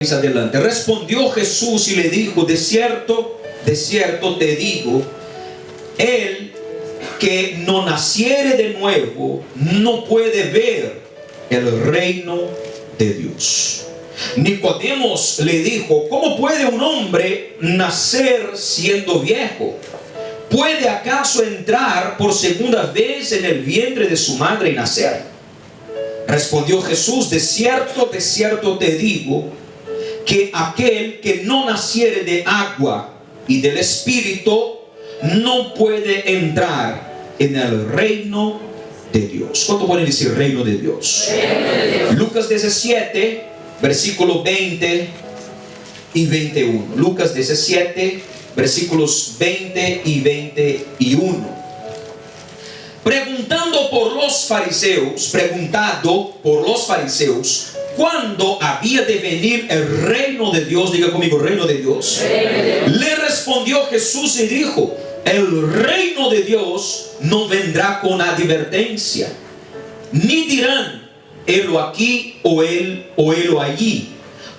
Dice adelante: respondió Jesús y le dijo: de cierto te digo, el que no naciere de nuevo no puede ver el reino de Dios. Nicodemos le dijo: ¿cómo puede un hombre nacer siendo viejo? ¿Puede acaso entrar por segunda vez en el vientre de su madre y nacer? Respondió Jesús: de cierto te digo, que aquel que no naciere de agua y del Espíritu no puede entrar en el reino de Dios. ¿Cuánto pueden decir reino de Dios? Lucas 17, versículos 20 y 21. Lucas 17, versículos 20 y 21. Preguntado por los fariseos, ¿cuándo había de venir el reino de Dios? Diga conmigo, reino de Dios. Le respondió Jesús y dijo: el reino de Dios no vendrá con advertencia, ni dirán: helo aquí o helo allí,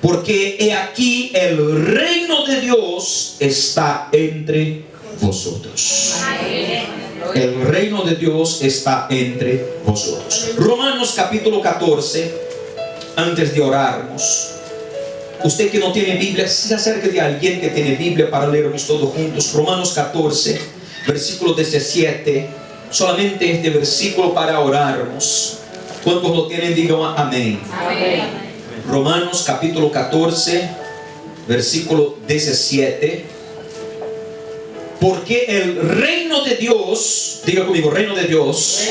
porque he aquí el reino de Dios está entre vosotros. El reino de Dios está entre vosotros. Romanos capítulo 14. Antes de orarnos, usted que no tiene Biblia, se acerque de alguien que tiene Biblia para leernos todos juntos. Romanos 14, versículo 17. Solamente este versículo para orarnos. ¿Cuántos lo tienen? Digan amén. Amén. Romanos capítulo 14, versículo 17. Porque el reino de Dios, diga conmigo, reino de Dios,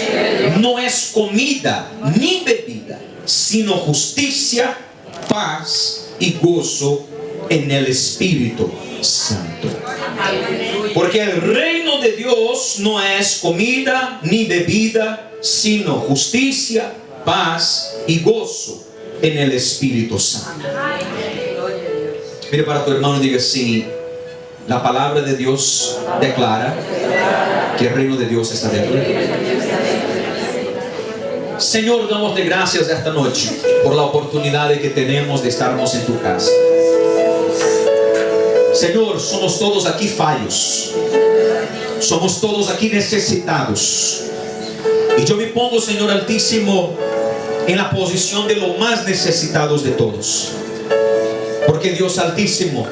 no es comida ni bebida, sino justicia, paz y gozo en el Espíritu Santo. Porque el reino de Dios no es comida ni bebida, sino justicia, paz y gozo en el Espíritu Santo. Mire para tu hermano y diga así: la palabra de Dios declara que el reino de Dios está dentro de ti. Señor, damos de gracias esta noche por la oportunidad que tenemos de estarnos en tu casa. Señor, somos todos aquí fallos, somos todos aquí necesitados, y yo me pongo, Señor Altísimo, en la posición de los más necesitados de todos, porque Dios Altísimo,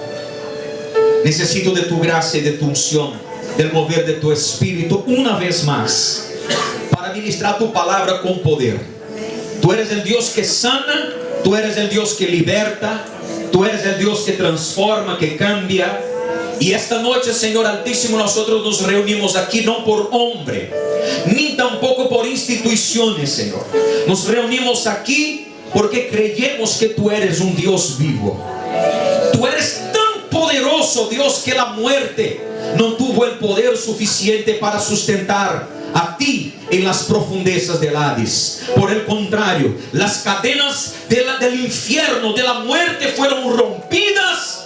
necesito de tu gracia y de tu unción, del mover de tu Espíritu una vez más, para ministrar tu palabra con poder. Tú eres el Dios que sana, tú eres el Dios que liberta, tú eres el Dios que transforma, que cambia. Y esta noche, Señor Altísimo, nosotros nos reunimos aquí no por hombre, ni tampoco por instituciones, Señor. Nos reunimos aquí porque creemos que tú eres un Dios vivo. Tú eres tan poderoso, Dios, que la muerte no tuvo el poder suficiente para sustentar a ti en las profundezas del Hades. Por el contrario, las cadenas del infierno, de la muerte, fueron rompidas,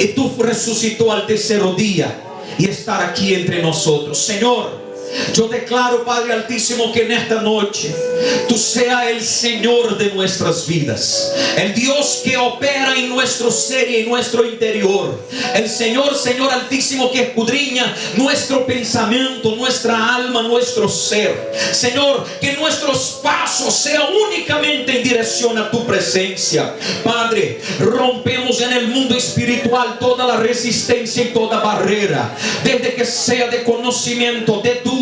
y tú resucitó al tercer día y estar aquí entre nosotros. Señor, yo declaro, Padre Altísimo, que en esta noche tú seas el Señor de nuestras vidas, el Dios que opera en nuestro ser y en nuestro interior, el Señor Altísimo, que escudriña nuestro pensamiento, nuestra alma, nuestro ser. Señor, que nuestros pasos sean únicamente en dirección a tu presencia. Padre, rompemos en el mundo espiritual toda la resistencia y toda barrera, desde que sea de conocimiento, de duda,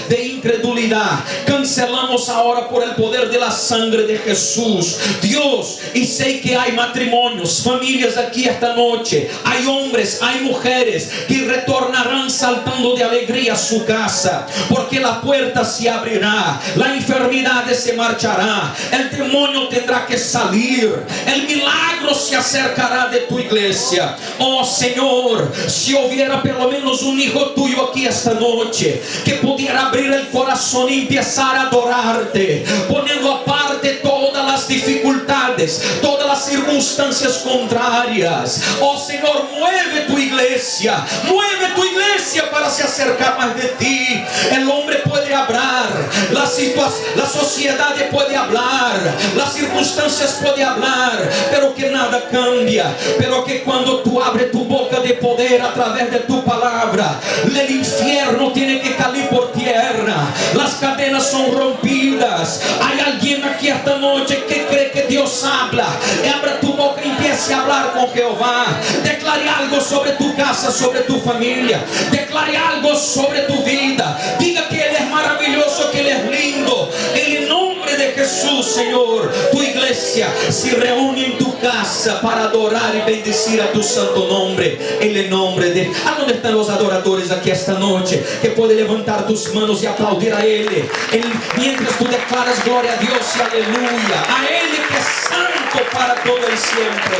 de incredulidad. Cancelamos ahora por el poder de la sangre de Jesús, Dios. Y sé que hay matrimonios, familias aquí esta noche, hay hombres, hay mujeres que retornarán saltando de alegría a su casa, porque la puerta se abrirá, la enfermedad se marchará, el demonio tendrá que salir, el milagro se acercará de tu iglesia. Oh Señor, si hubiera pelo menos un hijo tuyo aquí esta noche que pudiera abrir el corazón y empezar a adorarte, poniendo aparte todas las las dificultades, todas las circunstancias contrarias. Oh Señor, mueve tu iglesia para se acercar más de ti. El hombre puede hablar, la sociedad puede hablar, las circunstancias puede hablar, pero que nada cambia. Pero que cuando tú abres tu boca de poder a través de tu palabra, el infierno tiene que caer por tierra, las cadenas son rompidas. Hay alguien aquí esta noche que cree que Dios habla. Abra tu boca y empiece a hablar con Jehová. Declare algo sobre tu casa, sobre tu familia. Declare algo sobre tu vida. Diga que Él es maravilloso, que Él es lindo. En el nombre de Jesús, Señor, tu iglesia se reúne en tu casa para adorar y bendecir a tu santo nombre. En el nombre de... ¿A dónde están los adoradores aquí esta noche? Que puede levantar tus manos y aplaudir a Él. Mientras tú declaras gloria a Dios y aleluya. A Él que es santo para todo el siempre.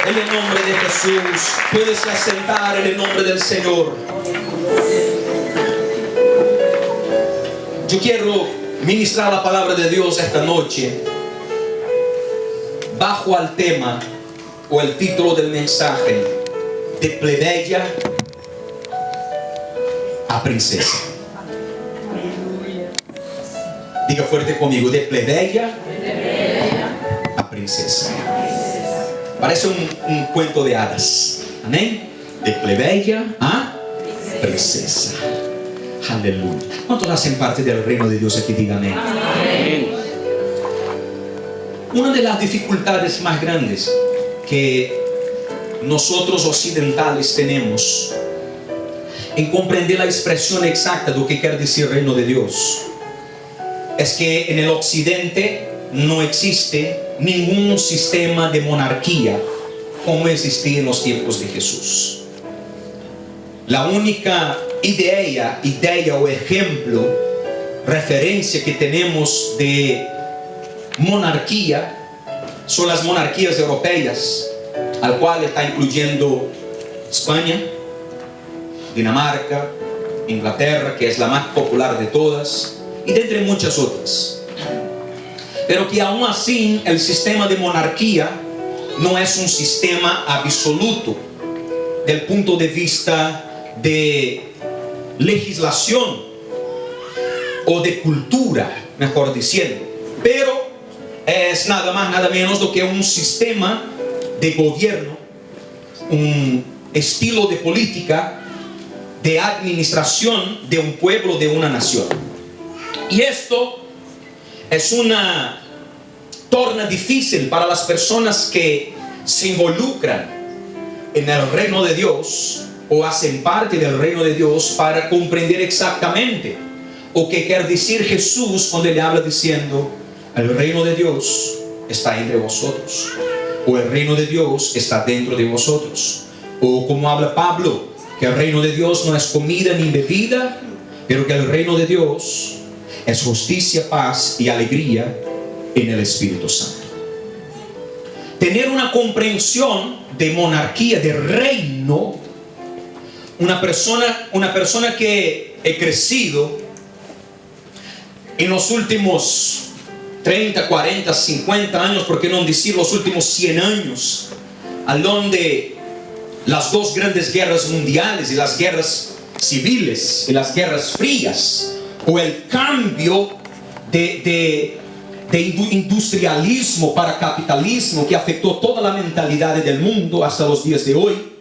En el nombre de Jesús. Puedes sentar en el nombre del Señor. Yo quiero ministrar la palabra de Dios esta noche bajo el tema o el título del mensaje: de plebeya a princesa. Diga fuerte conmigo: de plebeya a princesa. Parece un cuento de hadas. Amén. De plebeya a princesa. Aleluya. ¿Cuántos hacen parte del reino de Dios aquí? Díganme. Amén. Una de las dificultades más grandes que nosotros occidentales tenemos en comprender la expresión exacta de lo que quiere decir reino de Dios es que en el occidente no existe ningún sistema de monarquía como existía en los tiempos de Jesús. La única idea o ejemplo, referencia que tenemos de monarquía son las monarquías europeas, al cual está incluyendo España, Dinamarca, Inglaterra, que es la más popular de todas, y de entre muchas otras. Pero que aún así el sistema de monarquía no es un sistema absoluto del punto de vista de legislación o de cultura, mejor diciendo, pero es nada más, nada menos do que un sistema de gobierno, un estilo de política, de administración de un pueblo, de una nación. Y esto es una torna difícil para las personas que se involucran en el reino de Dios o hacen parte del reino de Dios para comprender exactamente o qué quiere decir Jesús cuando le habla diciendo: el reino de Dios está entre vosotros, o el reino de Dios está dentro de vosotros, o como habla Pablo, que el reino de Dios no es comida ni bebida, pero que el reino de Dios es justicia, paz y alegría en el Espíritu Santo. Tener una comprensión de monarquía, de reino, una persona que he crecido en los últimos 30, 40, 50 años, por qué no decir los últimos 100 años, a donde las dos grandes guerras mundiales y las guerras civiles y las guerras frías, o el cambio de industrialismo para capitalismo que afectó toda la mentalidad del mundo hasta los días de hoy.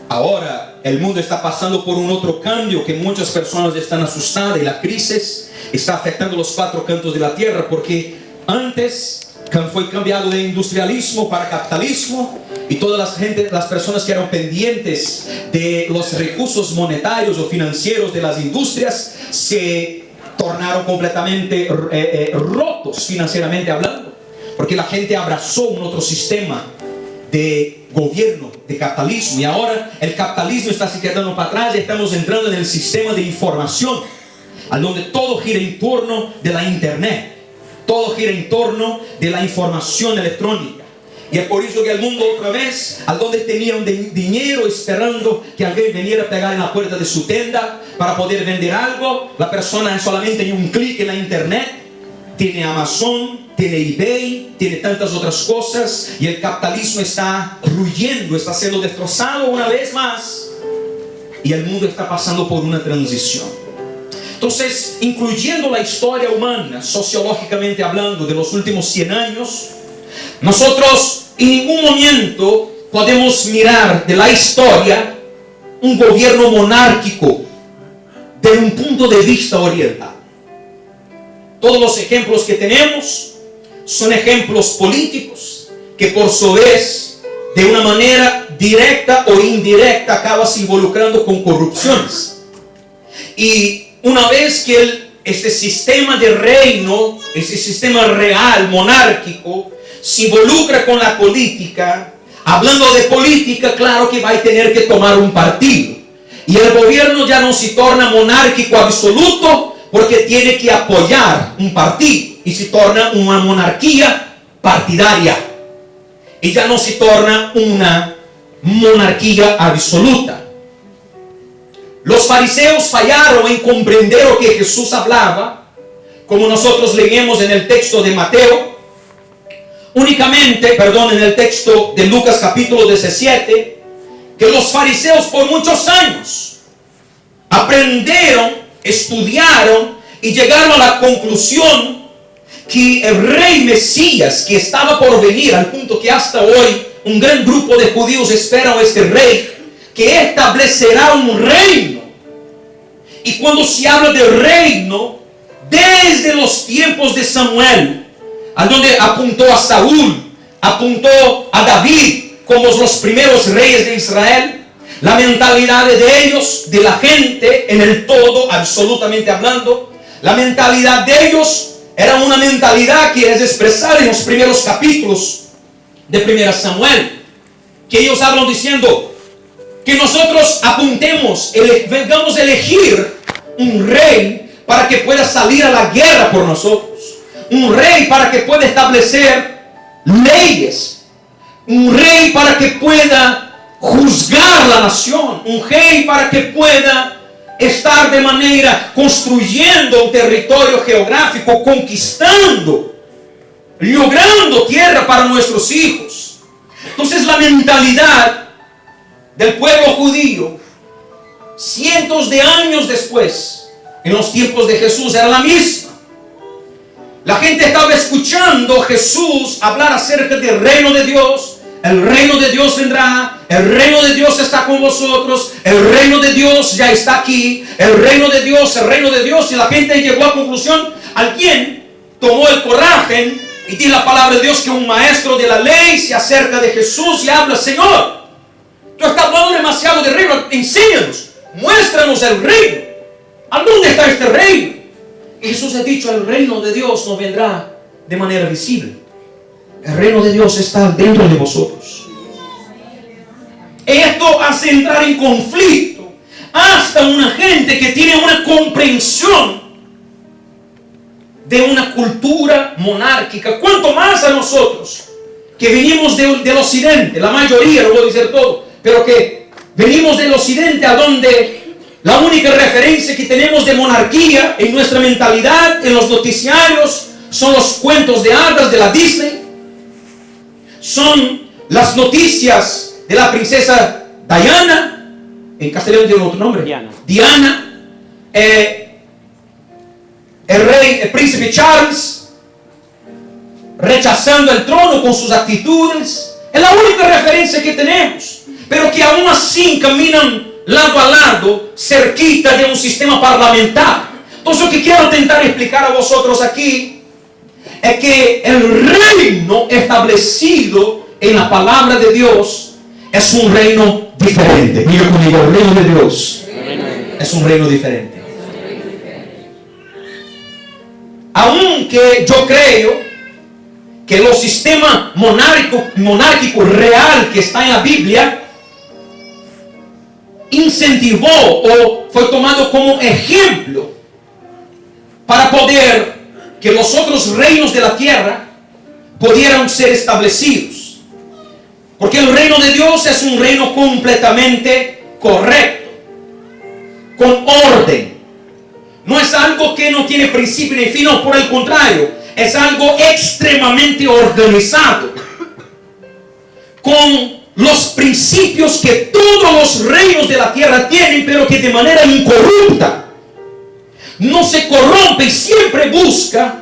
Ahora el mundo está pasando por un otro cambio que muchas personas están asustadas, y la crisis está afectando los cuatro cantos de la tierra, porque antes fue cambiado de industrialismo para capitalismo, y todas las personas que eran pendientes de los recursos monetarios o financieros de las industrias se tornaron completamente rotos financieramente hablando, porque la gente abrazó un otro sistema de gobierno, de capitalismo, y ahora el capitalismo está se quedando para atrás y estamos entrando en el sistema de información, al donde todo gira en torno de la internet, todo gira en torno de la información electrónica. Y es por eso que el mundo otra vez, al donde tenían dinero esperando que alguien viniera a pegar en la puerta de su tienda para poder vender algo, la persona solamente en un clic en la internet tiene Amazon, tiene eBay, tiene tantas otras cosas, y el capitalismo está rugiendo, está siendo destrozado una vez más, y el mundo está pasando por una transición. Entonces, incluyendo la historia humana, sociológicamente hablando, de los últimos 100 años, nosotros en ningún momento podemos mirar de la historia un gobierno monárquico desde un punto de vista oriental. Todos los ejemplos que tenemos son ejemplos políticos que por su vez, de una manera directa o indirecta, acaba se involucrando con corrupciones. Y una vez que este sistema de reino, ese sistema real, monárquico, se involucra con la política, hablando de política, claro que va a tener que tomar un partido. Y el gobierno ya no se torna monárquico absoluto porque tiene que apoyar un partido. Y se torna una monarquía partidaria. Y ya no se torna una monarquía absoluta. Los fariseos fallaron en comprender lo que Jesús hablaba, como nosotros leemos en el texto de Mateo, en el texto de Lucas capítulo 17, que los fariseos por muchos años aprendieron, estudiaron y llegaron a la conclusión que el rey Mesías que estaba por venir, al punto que hasta hoy un gran grupo de judíos esperan a este rey, que establecerá un reino. Y cuando se habla de reino, desde los tiempos de Samuel, a donde apuntó a Saúl, apuntó a David como los primeros reyes de Israel, la mentalidad de ellos, de la gente en el todo, absolutamente hablando, la mentalidad de ellos era una mentalidad que es expresada en los primeros capítulos de 1 Samuel, que ellos hablan diciendo que nosotros apuntemos, vengamos a elegir un rey para que pueda salir a la guerra por nosotros, un rey para que pueda establecer leyes, un rey para que pueda juzgar la nación, un rey para que pueda estar de manera construyendo un territorio geográfico, conquistando, logrando tierra para nuestros hijos. Entonces la mentalidad del pueblo judío, cientos de años después, en los tiempos de Jesús, era la misma. La gente estaba escuchando a Jesús hablar acerca del reino de Dios. El reino de Dios vendrá, el reino de Dios está con vosotros, el reino de Dios ya está aquí, el reino de Dios, y la gente llegó a la conclusión. Alguien tomó el coraje y dice la palabra de Dios que un maestro de la ley se acerca de Jesús y habla: Señor, tú estás hablando demasiado de reino, enséñanos, muéstranos el reino. ¿A dónde está este reino? Y Jesús ha dicho: el reino de Dios no vendrá de manera visible. El reino de Dios está dentro de vosotros. Esto hace entrar en conflicto hasta una gente que tiene una comprensión de una cultura monárquica. Cuanto más a nosotros que venimos del occidente, la mayoría, no voy a decir todo, pero que venimos del occidente, a donde la única referencia que tenemos de monarquía en nuestra mentalidad, en los noticiarios, son los cuentos de hadas de la Disney. Son las noticias de la princesa Diana, en castellano tiene otro nombre, Diana, el príncipe Charles rechazando el trono con sus actitudes. Es la única referencia que tenemos, pero que aún así caminan lado a lado, cerquita de un sistema parlamentar. Entonces lo que quiero intentar explicar a vosotros aquí es que el reino establecido en la palabra de Dios es un reino diferente. Mira conmigo, el reino de Dios es un reino diferente. Aunque yo creo que el sistema monárquico real que está en la Biblia incentivó o fue tomado como ejemplo para poder que los otros reinos de la tierra pudieran ser establecidos. Porque el reino de Dios es un reino completamente correcto, con orden. No es algo que no tiene principio ni fin, no, por el contrario, es algo extremadamente organizado, con los principios que todos los reinos de la tierra tienen, pero que de manera incorrupta, no se corrompe y siempre busca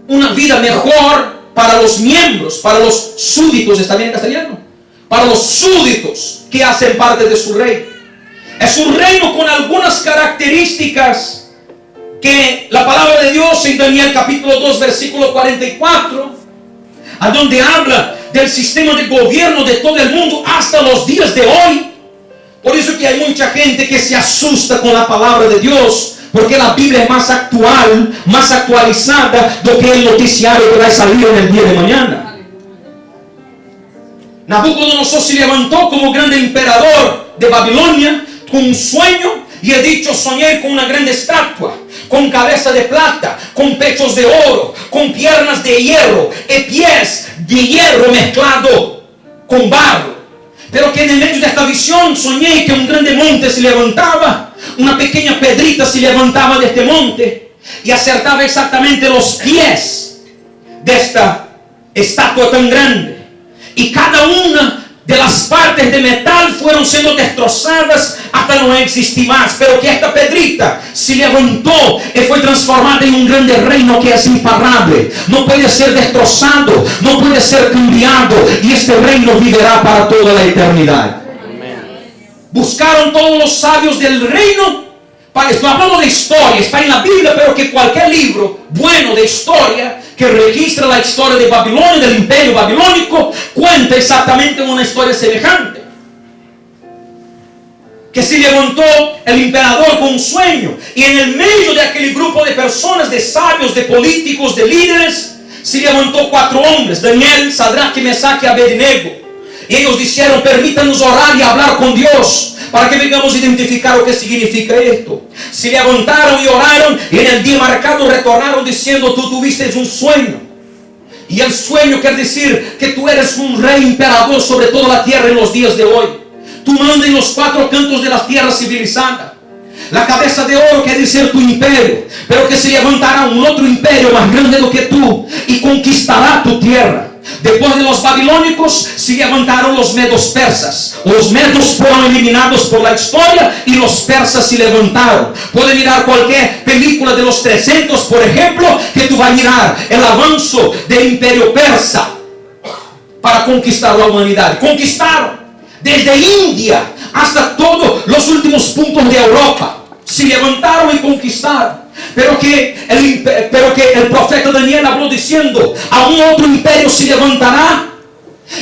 una vida mejor para los miembros, para los súbditos. ¿Está bien en castellano? Para los súbditos que hacen parte de su reino. Es un reino con algunas características que la palabra de Dios en Daniel capítulo 2 versículo 44, a donde habla del sistema de gobierno de todo el mundo hasta los días de hoy. Por eso que hay mucha gente que se asusta con la palabra de Dios, porque la Biblia es más actual, más actualizada do que el noticiario que va a salir en el día de mañana. Nabucodonosor se levantó como grande emperador de Babilonia con un sueño y he dicho: soñé con una grande estatua, con cabeza de plata, con pechos de oro, con piernas de hierro y pies de hierro mezclado con barro. Pero que en el medio de esta visión soñé que un grande monte se levantaba, una pequeña pedrita se levantaba de este monte y acertaba exactamente los pies de esta estatua tan grande. Y cada una de las partes de metal fueron siendo destrozadas hasta no existir más. Pero que esta pedrita se levantó y fue transformada en un grande reino que es imparable. No puede ser destrozado, no puede ser cambiado. Y este reino vivirá para toda la eternidad. Buscaron todos los sabios del reino. Estoy hablando de historia, está en la Biblia, pero que cualquier libro bueno de historia que registra la historia de Babilonia, del imperio babilónico, cuenta exactamente una historia semejante. Que se levantó el emperador con un sueño, y en el medio de aquel grupo de personas, de sabios, de políticos, de líderes, se levantó 4 hombres: Daniel, Sadrach, Mesach y Abednego. Y ellos dijeron: permítanos orar y hablar con Dios, para que vengamos a identificar lo que significa esto. Se levantaron y oraron, y en el día marcado retornaron diciendo: tú tuviste un sueño. Y el sueño quiere decir que tú eres un rey emperador sobre toda la tierra en los días de hoy. Tú mandas en los 4 cantos de la tierra civilizada. La cabeza de oro quiere decir tu imperio, pero que se levantará un otro imperio más grande do que tú y conquistará tu tierra. Después de los babilónicos se levantaron los medos persas. Los medos fueron eliminados por la historia y los persas se levantaron. Puede mirar cualquier película de los 300, por ejemplo, que tú vas a mirar el avance del imperio persa para conquistar la humanidad. Conquistaron desde India hasta todos los últimos puntos de Europa. Se levantaron y conquistaron. Pero que el profeta Daniel habló diciendo: a un otro imperio se levantará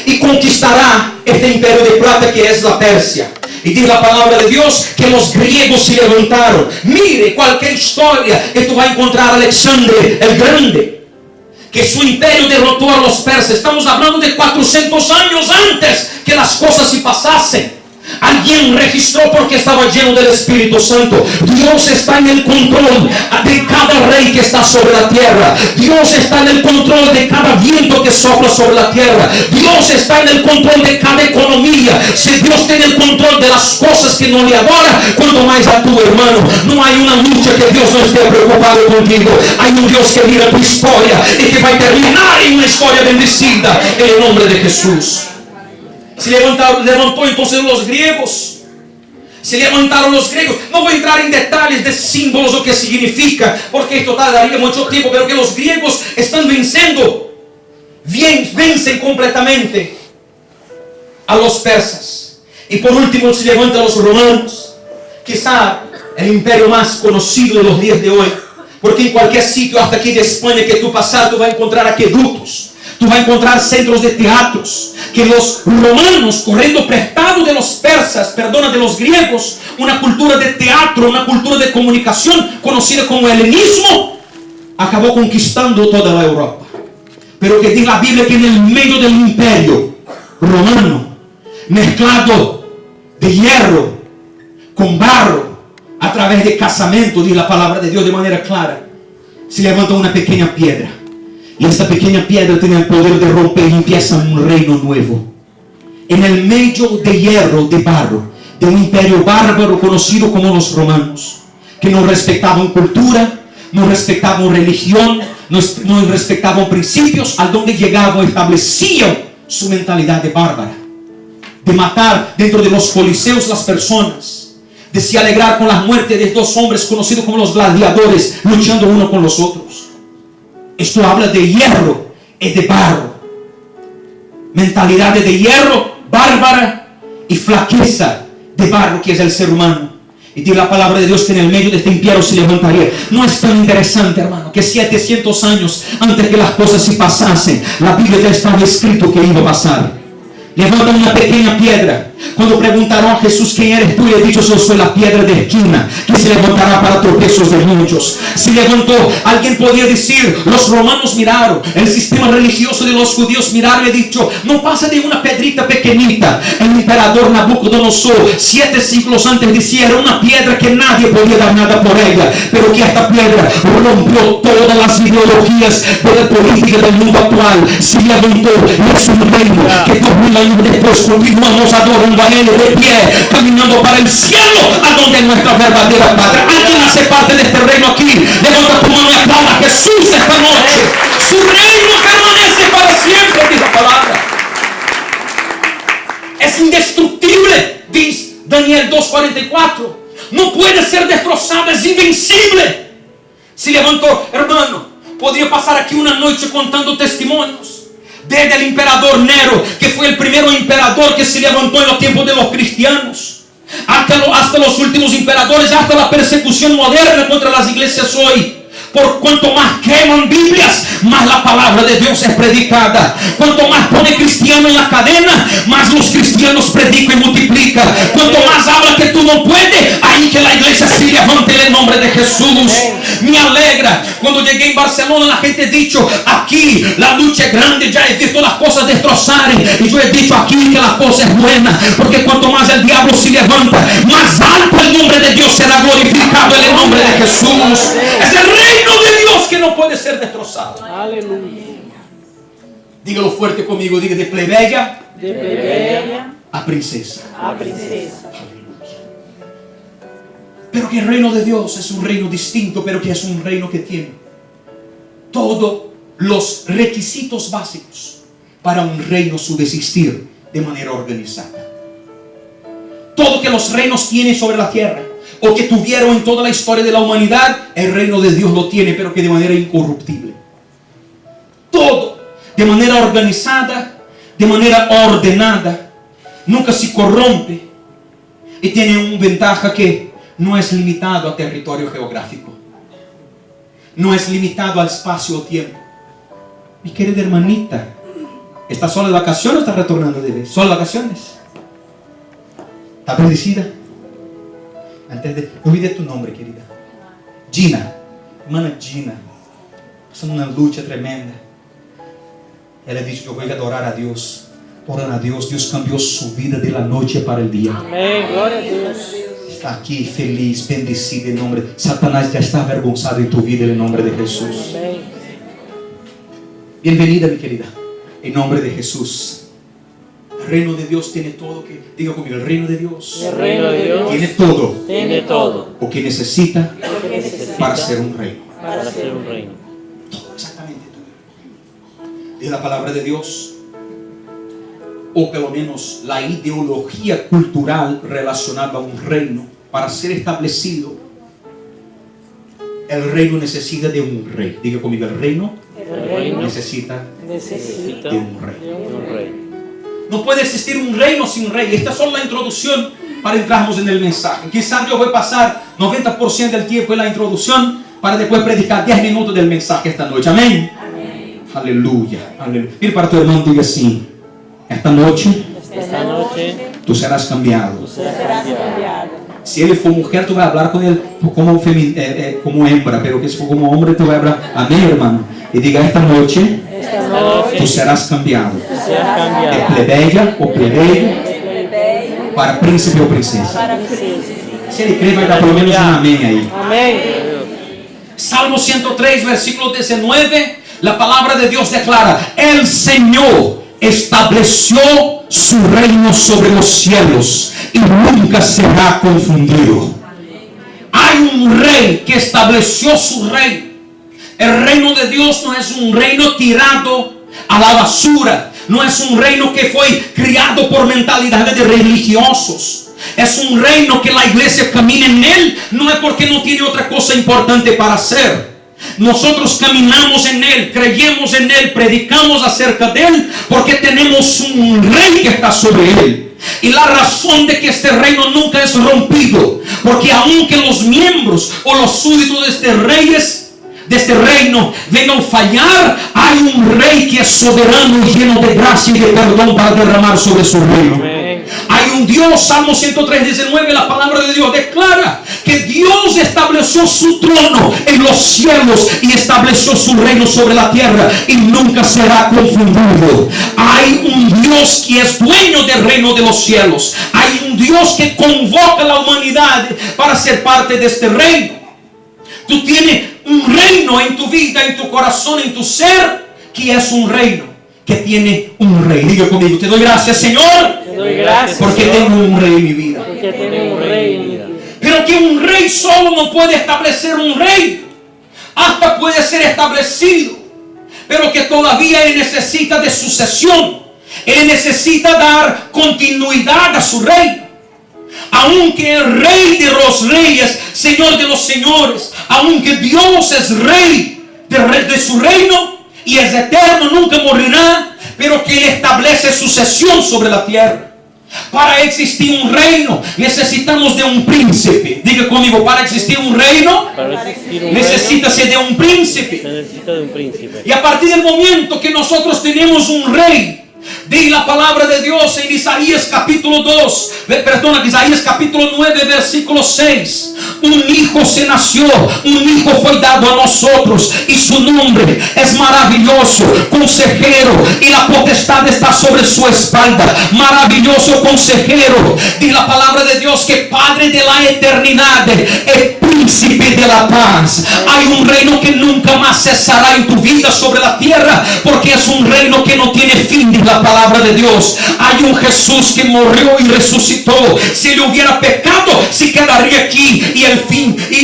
y conquistará este imperio de plata que es la Persia. Y dice la palabra de Dios que los griegos se levantaron. Mire cualquier historia que tú vas a encontrar a Alexandre el Grande, que su imperio derrotó a los persas. Estamos hablando de 400 años antes que las cosas se pasasen. Alguien registró porque estaba lleno del Espíritu Santo. Dios está en el control de cada rey que está sobre la tierra. Dios está en el control de cada viento que sopla sobre la tierra. Dios está en el control de cada economía. Si Dios tiene el control de las cosas que no le adoran, cuanto más a tu hermano. No hay una lucha que Dios no esté preocupado contigo. Hay un Dios que mira tu historia y que va a terminar en una historia bendecida en el nombre de Jesús. Se levantó entonces los griegos. Se levantaron los griegos. No voy a entrar en detalles de símbolos o qué significa, porque esto tardaría mucho tiempo. Pero que los griegos están venciendo, vencen completamente a los persas. Y por último se levantan los romanos, quizá el imperio más conocido de los días de hoy, porque en cualquier sitio hasta aquí de España que tú pasas, tú vas a encontrar aqueductos. Tú vas a encontrar centros de teatros que los romanos, corriendo prestado de los persas, de los griegos, una cultura de teatro, una cultura de comunicación conocida como helenismo, acabó conquistando toda la Europa. Pero que dice la Biblia que en el medio del imperio romano, mezclado de hierro con barro, a través de casamento, dice la palabra de Dios de manera clara, se levanta una pequeña piedra. Y esta pequeña piedra tiene el poder de romper y empieza un reino nuevo. En el medio de hierro, de barro, de un imperio bárbaro conocido como los romanos, que no respetaban cultura, no respetaban religión, no respetaban principios, al donde llegaban establecían su mentalidad de bárbara, de matar dentro de los coliseos las personas, de se alegrar con la muerte de dos hombres conocidos como los gladiadores, luchando uno con los otros. Esto habla de hierro y de barro, mentalidades de hierro, bárbara, y flaqueza de barro que es el ser humano. Y dice la palabra de Dios que en el medio de este infierno se levantaría. No es tan interesante, hermano, que 700 años antes que las cosas se pasasen, la Biblia ya estaba escrito que iba a pasar. Levantan una pequeña piedra. Cuando preguntaron a Jesús quién eres tú, y le dijo: yo soy la piedra de esquina que se levantará para tropiezos de muchos. Se levantó. Alguien podía decir: los romanos miraron, el sistema religioso de los judíos miraron y dicho: no pasa de una pedrita pequeñita. El emperador Nabucodonosor 7 siglos antes decía: era una piedra que nadie podía dar nada por ella, pero que esta piedra rompió todas las ideologías de la política del mundo actual. Se levantó, y es un reino que 2000 años después continuamos adorando a él de pie, caminando para el cielo, a donde es nuestra verdadera patria. Alguien hace parte de este reino aquí. Levanta tu mano y aplauda a Jesús esta noche. Su reino permanece para siempre, dice la palabra. Es indestructible, dice Daniel 2:44. No puede ser destrozado, es invencible. Se levantó, hermano. Podría pasar aquí una noche contando testimonios. Desde el emperador Nero, que fue el primer emperador que se levantó en los tiempos de los cristianos, hasta los últimos emperadores, hasta la persecución moderna contra las iglesias hoy. Por cuanto más queman Biblias, más la palabra de Dios es predicada. Cuanto más pone cristiano en la cadena, más los cristianos predican y multiplican. Cuanto más habla que tú no puedes, ahí que la iglesia se levante en el nombre de Jesús. Me alegra. Cuando llegué en Barcelona, la gente ha dicho: aquí la lucha es grande, ya he visto las cosas destrozar. Y yo he dicho aquí que la cosa es buena, porque cuanto más el diablo se levanta, más alto el nombre de Dios será glorificado en el nombre de Jesús. Es el reino de Dios que no puede ser destrozado. Aleluya. Dígalo fuerte conmigo, diga: de plebeya, a princesa. Pero que el reino de Dios es un reino distinto, pero que es un reino que tiene todos los requisitos básicos para un reino subsistir de manera organizada. Todo que los reinos tienen sobre la tierra, o que tuvieron en toda la historia de la humanidad, el reino de Dios lo tiene, pero que de manera incorruptible. Todo de manera organizada, de manera ordenada, nunca se corrompe, y tiene una ventaja que no es limitado a territorio geográfico, no es limitado al espacio o tiempo. Mi querida hermanita, ¿está sola de vacaciones o está retornando de vez? ¿Sola de vacaciones? ¿Está bendecida? Antes de... olvidé tu nombre, querida. Gina. Hermana Gina. Pasando una lucha tremenda. Ella ha dicho: yo voy a adorar a Dios. Oran a Dios. Dios cambió su vida de la noche para el día. Amén. Gloria a Dios. Está aquí feliz, bendecida en nombre. Satanás ya está avergonzado en tu vida en el nombre de Jesús. Amén. Bienvenida, mi querida. En nombre de Jesús. El reino de Dios tiene todo que... diga conmigo: el reino de Dios. El reino de Dios Tiene todo. tiene todo O que necesita lo que necesita para ser un reino. para ser un reino. Todo, exactamente todo. Dice la palabra de Dios, o pelo menos la ideología cultural relacionada a un reino, para ser establecido, el reino necesita de un rey. Diga conmigo: el reino El reino necesita necesita de un rey. de un rey. No puede existir un reino sin rey. Esta es solo la introducción para entrarnos en el mensaje. Quizás yo voy a pasar 90% del tiempo en la introducción para después predicar 10 minutos del mensaje esta noche. Amén. Aleluya. Aleluya. Mira para tu hermano y diga así: esta noche Esta noche tú serás cambiado. tú serás cambiado. Si él fue mujer, tú vas a hablar con él como hembra, pero que si fue como hombre, tú vas a hablar. Amén, hermano. Y diga: esta noche Esta noche tú serás cambiado. tú serás De cambiado. plebeya o plebeyo para príncipe o princesa. Para princesa. Si él cree, vai dar pelo menos un amén ahí. Amén. Salmo 103, versículo 19. La palabra de Dios declara: el Señor estableció su reino sobre los cielos y nunca será confundido. Hay un rey que estableció su reino, El reino de Dios no es un reino tirado a la basura. No es un reino que fue criado por mentalidades de religiosos. Es un reino que la iglesia camina en él. No es porque no tiene otra cosa importante para hacer. Nosotros caminamos en él, creemos en él, predicamos acerca de él, porque tenemos un rey que está sobre él. Y la razón de que este reino nunca es rompido, porque aunque los miembros o los súbditos de este reino vengan a fallar, hay un rey que es soberano y lleno de gracia y de perdón para derramar sobre su reino. Hay un Dios, Salmo 103:19, la palabra de Dios declara que Dios estableció su trono en los cielos y estableció su reino sobre la tierra y nunca será confundido. Hay un Dios que es dueño del reino de los cielos. Hay un Dios que convoca a la humanidad para ser parte de este reino. Tú tienes un reino en tu vida, en tu corazón, en tu ser, que es un reino que tiene un rey. Diga conmigo: te doy gracias, Señor, Te doy gracias, porque Señor, tengo un rey en mi vida. porque tengo un rey en mi vida. Pero que un rey solo no puede establecer un rey. Hasta puede ser establecido, pero que todavía él necesita de sucesión. Él necesita dar continuidad a su reino. Aunque el rey de los reyes, Señor de los señores, aunque Dios es rey de su reino y es eterno, nunca morirá, pero que él establece sucesión sobre la tierra. Para existir un reino necesitamos de un príncipe. Diga conmigo: para existir un reino Para existir un necesítase de un príncipe. reino, se necesita de un príncipe. Y a partir del momento que nosotros tenemos un rey, dice la palabra de Dios en Isaías capítulo 9, versículo 6. Un hijo se nació, un hijo fue dado a nosotros, y su nombre es maravilloso, consejero, y la potestad está sobre su espalda. Maravilloso consejero, dice la palabra de Dios, que Padre de la eternidad, el príncipe de la paz. Hay un reino que nunca más cesará en tu vida sobre la tierra, porque es un reino que no tiene fin, dice la palabra de Dios. Hay un Jesús que murió y resucitó. Si él hubiera pecado, se quedaría aquí y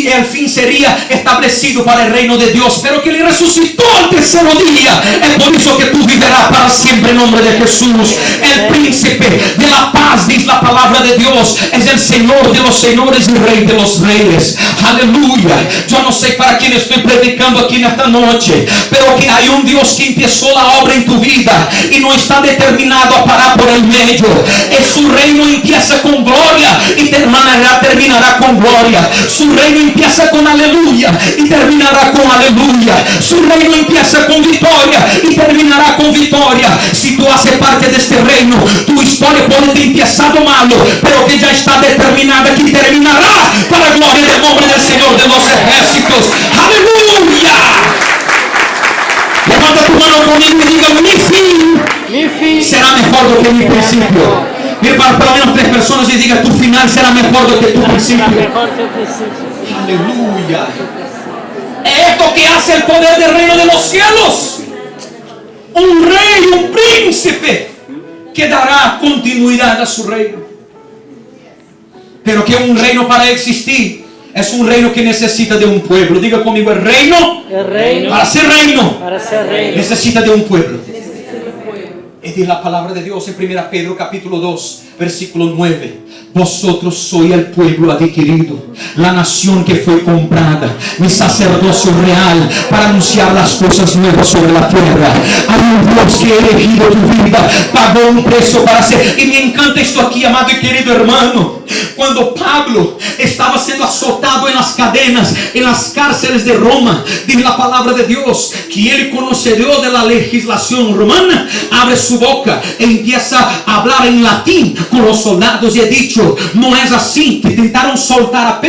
el fin sería establecido para el reino de Dios, pero que él resucitó al tercero día. Es por eso que tú vivirás para siempre en nombre de Jesús. El príncipe de la paz, dice la palabra de Dios, es el Señor de los señores y Rey de los reyes. Aleluya. Yo no sé para quién estoy predicando aquí en esta noche, pero que hay un Dios que empezó la obra en tu vida y no está determinado a parar por el medio. Es su reino empieza con gloria y terminará con gloria. Su reino empieza con aleluya y terminará con aleluya. Su reino empieza con victoria y terminará con victoria. Si tú haces parte de este reino, tu historia puede ter empezado malo, pero que ya está determinada que terminará para la gloria del nombre del Señor de los ejércitos. Aleluya. Levanta tu mano conmigo y diga: mi fin será mejor do que mi principio. Mira para pelo menos 3 personas y diga: tu final será mejor do que tu principio. Mejor que el principio. Aleluya. Es esto que hace el poder del reino de los cielos. Un rey, un príncipe que dará continuidad a su reino. Pero que un reino, para existir, es un reino que necesita de un pueblo. Diga conmigo: el reino, para ser reino, necesita de un pueblo. Es decir, la palabra de Dios en 1 Pedro capítulo 2, versículo 9. Vosotros sois el pueblo adquirido, la nación que fue comprada, mi sacerdocio real, para anunciar las cosas nuevas sobre la tierra. Hay un Dios que ha elegido tu vida, pagó un precio para ser. Y me encanta esto aquí, amado y querido hermano. Cuando Pablo estaba siendo azotado en las cadenas, en las cárceles de Roma, dice la palabra de Dios que él, conocedor de la legislación romana, abre su boca e empieza a hablar en latín con los soldados y ha dicho: no es así. Que intentaron soltar a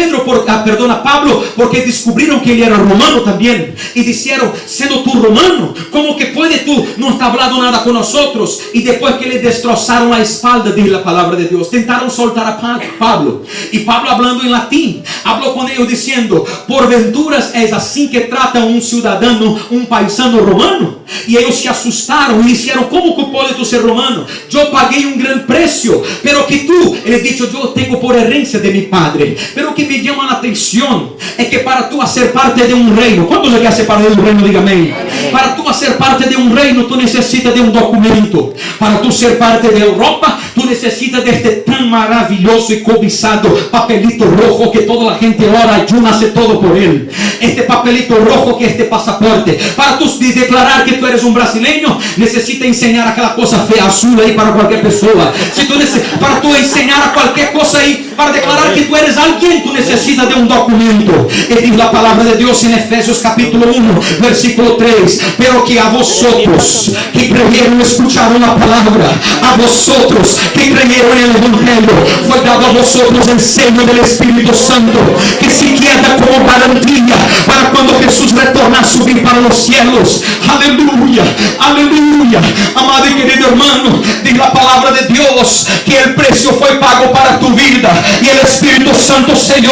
Pablo porque descubrieron que él era romano también, y dijeron: siendo tú romano, ¿cómo que puede tú no estar hablando nada con nosotros? Y después que le destrozaron la espalda, dice la palabra de Dios, tentaron soltar a Pablo, y Pablo, hablando en latín, habló con ellos diciendo: por venturas es así que trata un ciudadano, un paisano romano. Y ellos se asustaron y dijeron: ¿cómo que puede tú ser romano? Yo pagué un gran precio pero que tú, él ha dicho, yo tengo por herencia de mi padre. Pero que me llama la atención es que para tú hacer parte de un reino, ¿cuántos aquí hace parte de un reino? Dígame. Para tú hacer parte de un reino, tú necesitas de un documento. Para tú ser parte de Europa, tú necesitas de este tan maravilloso y cobizado papelito rojo que toda la gente ora, ayuna, hace todo por él. Este papelito rojo que es este pasaporte. Para tú declarar que tú eres un brasileño, necesitas enseñar aquella cosa fea azul ahí para cualquier persona. Si tú para tú enseñar a cualquier cosa ahí, para declarar que tú eres alguien, tú necesitas de un documento. Y dice la palabra de Dios en Efesios capítulo 1, versículo 3. Pero que a vosotros que creyeron, escucharon la palabra, a vosotros que creyeron en el evangelio, fue dado a vosotros el sello del Espíritu Santo, que se queda como garantía para cuando Jesús retorna a subir para los cielos. Aleluya, aleluya. Amado y querido hermano, dice la palabra de Dios que el precio fue pago para tu vida y el Espíritu Santo selló.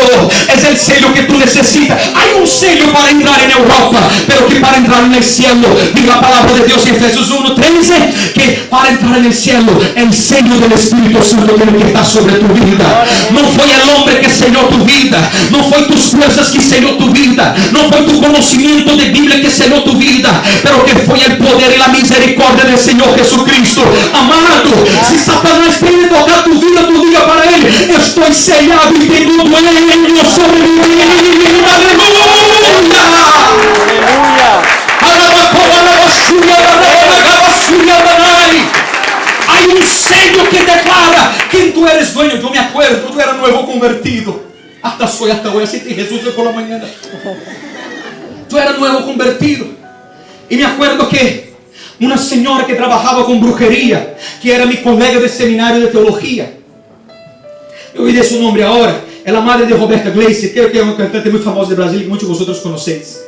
Es el sello que tú necesitas. Hay un sello para entrar en Europa, pero que para entrar en el cielo, dice la palabra de Dios en Efesios 1:13, que para entrar en el cielo, el sello del Espíritu Santo tiene que estar sobre tu vida. No fue el hombre que selló tu vida, no fue tus fuerzas que selló tu vida, no fue tu conocimiento de Biblia que selló tu vida, pero que fue el poder y la misericordia del Señor Jesucristo. Amado, si Satanás quiere tocar tu vida, tú diga para él: estoy sellado y tengo dueño sobre mi vida. Aleluya. Hay un sello que declara quién tú eres dueño. Yo me acuerdo, yo era nuevo convertido. Hasta hoy, así que Jesús fue por la mañana. Yo era nuevo convertido. Y me acuerdo que una señora que trabajaba con brujería, que era mi colega de seminario de teología, yo olvidé su nombre ahora, es la madre de Roberta Gleiser, creo que es una cantante muy famosa de Brasil, que muchos de vosotros conocéis.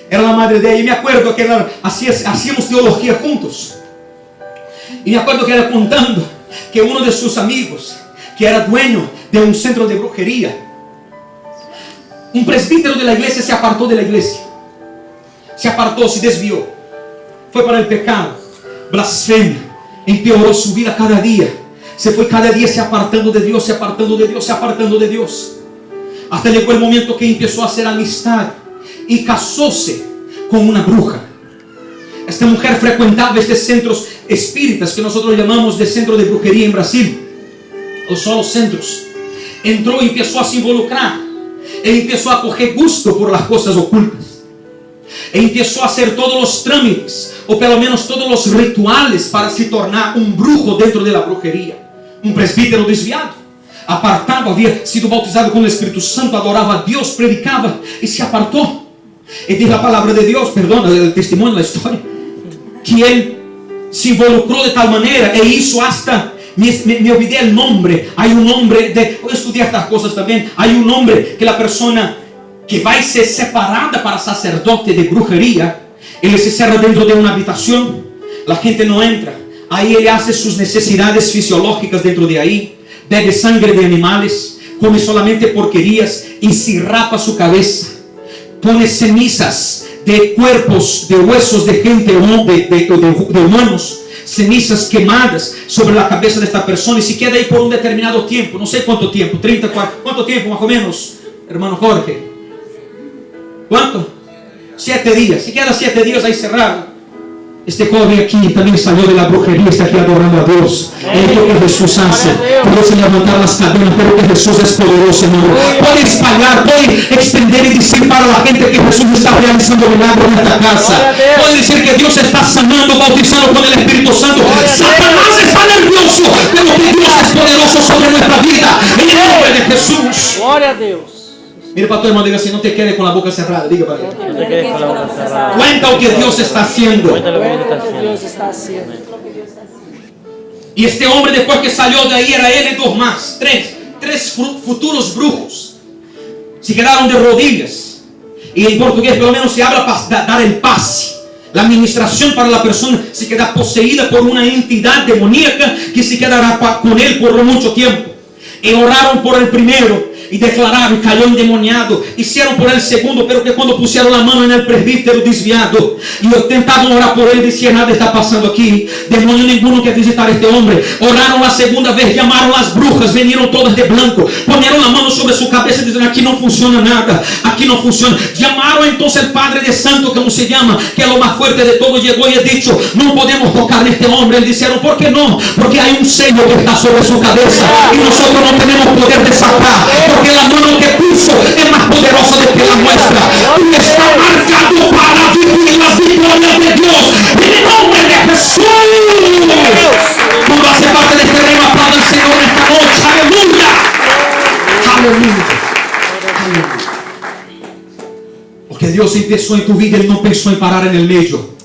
Era la madre de ella, y me acuerdo que hacíamos teología juntos. Y me acuerdo que era contando que uno de sus amigos, que era dueño de un centro de brujería, un presbítero de la iglesia se apartó de la iglesia. Se apartó, se desvió. Fue para el pecado, blasfemia, empeoró su vida cada día. Se fue cada día se apartando de Dios, se apartando de Dios, se apartando de Dios. Hasta llegó el momento que empezó a hacer amistad y casóse con una bruja. Esta mujer frecuentaba estos centros espíritas que nosotros llamamos de centro de brujería en Brasil, o solo centros. Entró y empezó a se involucrar. Él empezó a coger gusto por las cosas ocultas. E empezó a hacer todos los trámites, o pelo menos todos los rituales, para se tornar un brujo dentro de la brujería. Un presbítero desviado, apartado, había sido bautizado con el Espíritu Santo, adoraba a Dios, predicaba y se apartó. Y dice la palabra de Dios, perdón, el testimonio, la historia, que él se involucró de tal manera e hizo hasta, me olvidé el nombre, hay un nombre voy a estudiar estas cosas también, hay un nombre que la persona que va a ser separada para sacerdote de brujería, él se cierra dentro de una habitación, la gente no entra, ahí él hace sus necesidades fisiológicas dentro de ahí, bebe sangre de animales, come solamente porquerías y se rapa su cabeza, pone cenizas de cuerpos, de huesos de gente, de humanos, cenizas quemadas sobre la cabeza de esta persona, y se queda ahí por un determinado tiempo, no sé cuánto tiempo, 30, 40, ¿cuánto tiempo más o menos, hermano Jorge? ¿Cuánto? 7 días. Se queda 7 días ahí cerrado. Este joven aquí también salió de la brujería, está aquí adorando a Dios. Es lo que Jesús hace. Puede levantar las cadenas, pero que Jesús es poderoso, hermano. Puede espalhar, puede extender y decir para la gente que Jesús está realizando milagros en esta casa. Puede decir que Dios está sanando, bautizando con el Espíritu Santo. Satanás está nervioso, pero que Dios es poderoso sobre nuestra vida. En el nombre de Jesús. Gloria a Deus. Mire para tu hermano, diga así: no te quedes con la boca cerrada. Diga para él. No te quedes con la boca cerrada. Cuenta lo que Dios está haciendo. Cuenta lo que Dios está Dios haciendo. está haciendo. Y este hombre, después que salió de ahí, era él y dos más. Tres futuros brujos. Se quedaron de rodillas. Y en portugués pelo menos se habla para dar el pase. La administración para la persona se queda poseída por una entidad demoníaca que se quedará con él por mucho tiempo. Y oraron por el primero. y declararon, cayó endemoniado. Hicieron por él segundo, pero que cuando pusieron la mano en el presbítero desviado y tentaban orar por él, decían, nada está pasando aquí, demonio ninguno que visitar a este hombre. Oraron la segunda vez, llamaron las brujas, vinieron todas de blanco, ponieron la mano sobre su cabeza y dicen, aquí no funciona nada, aquí no funciona. Llamaron entonces el Padre de Santo, como se llama, que es lo más fuerte de todo, llegó y ha dicho, no podemos tocar a este hombre. Él dijeron, ¿por qué no? Porque hay un sello que está sobre su cabeza y nosotros no tenemos poder de sacar, porque la mano que puso es más poderosa de que la nuestra. Tú estás marcado para vivir las victorias de Dios en el nombre de Jesús. Cuando hace parte de este reino, aplauda al Señor en esta noche. Aleluya. Aleluya. Aleluya. Porque Dios empezó en tu vida, Él no pensó en parar en el medio.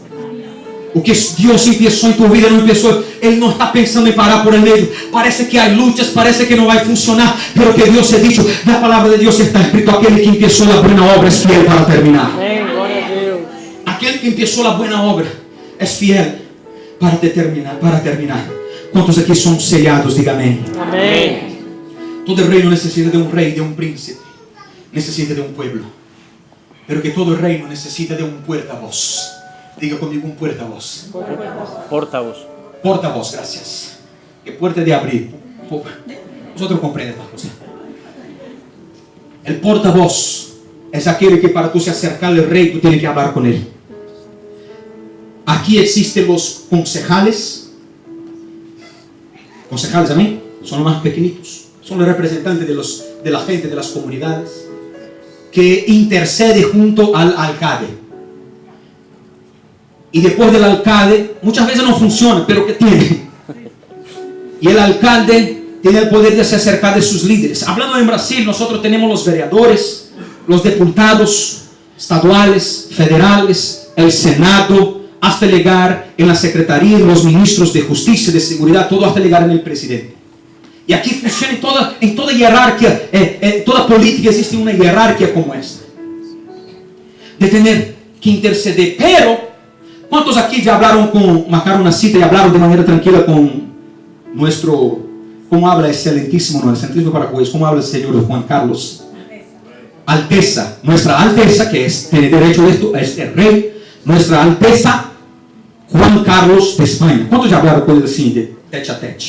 O que Dios empezó en tu vida, Él no está pensando en parar por el medio. Parece que hay luchas, parece que no va a funcionar, pero que Dios ha dicho, la palabra de Dios está escrito, aquel que empezó la buena obra es fiel para terminar. Aquel que empezó la buena obra es fiel para terminar. ¿Cuántos aquí son sellados? Diga amén. Amén. Todo el reino necesita de un rey, de un príncipe, necesita de un pueblo, pero que todo el reino necesita de un portavoz. Diga conmigo, un portavoz. Portavoz. Portavoz, gracias. Que puerta de abrir. Vosotros comprenden esta cosa. El portavoz es aquel que para tú se acercar al rey, tú tienes que hablar con él. Aquí existen los concejales. Concejales, amén. Son los más pequeñitos. Son los representantes de la gente, de las comunidades, que intercede junto al alcalde. Y después del alcalde, muchas veces no funciona, pero que tiene. Y el alcalde tiene el poder de se acercar de sus líderes. Hablando en Brasil, nosotros tenemos los vereadores, los diputados estaduales, federales, el Senado, hasta llegar en la Secretaría, los ministros de Justicia, de Seguridad, todo hasta llegar en el presidente. Y aquí funciona en toda jerarquía, en toda política existe una jerarquía como esta. De tener que interceder, pero ¿cuántos aquí ya marcaron una cita y hablaron de manera tranquila con nuestro, cómo habla excelentísimo, no, excelentísimo para jueces, cómo habla el señor Juan Carlos? Alteza, nuestra Alteza, que tiene derecho de esto, es el rey, nuestra Alteza Juan Carlos de España. ¿Cuántos ya hablaron con él así de tete a tete?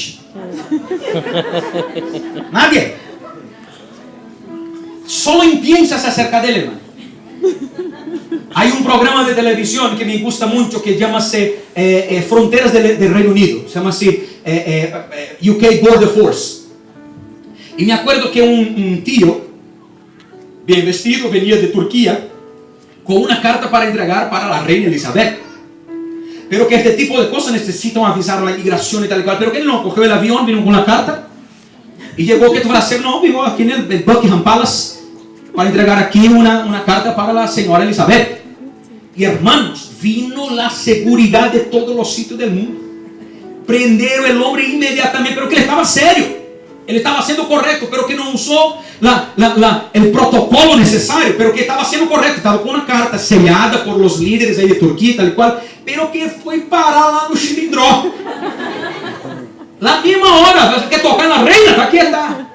Nadie. Solo piensas acerca de él, hermano. Hay un programa de televisión que me gusta mucho que llama Fronteras del Reino Unido. Se llama así UK Border Force. Y me acuerdo que un tío bien vestido venía de Turquía con una carta para entregar para la reina Elizabeth. Pero que este tipo de cosas necesitan avisar a la inmigración y tal y cual. Pero que él no cogió el avión, vino con la carta y llegó, ¿qué tú vas a hacer? No, vivo aquí en el Buckingham Palace para entregar aquí una carta para la señora Elizabeth. Y hermanos, vino la seguridad de todos los sitios del mundo. Prendieron el hombre inmediatamente, pero que él estaba serio. Él estaba haciendo correcto, pero que no usó el protocolo necesario, pero que estaba haciendo correcto. Estaba con una carta sellada por los líderes ahí de Turquía, tal y cual, pero que fue parar lá no Chilindró. La misma hora, que tocar la reina, aquí está.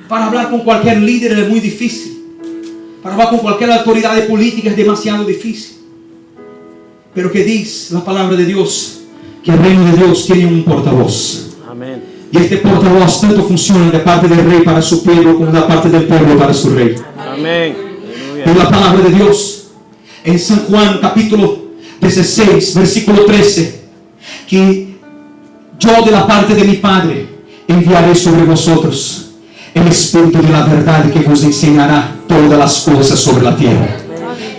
Para hablar con cualquier líder es muy difícil. Para hablar con cualquier autoridad política es demasiado difícil. Pero que dice la palabra de Dios, que el reino de Dios tiene un portavoz. Amén. Y este portavoz tanto funciona de parte del rey para su pueblo como de parte del pueblo para su rey. Amén. Por la palabra de Dios en San Juan capítulo 16 versículo 13, que yo de la parte de mi Padre enviaré sobre vosotros el Espíritu de la verdad que os enseñará todas las cosas sobre la tierra.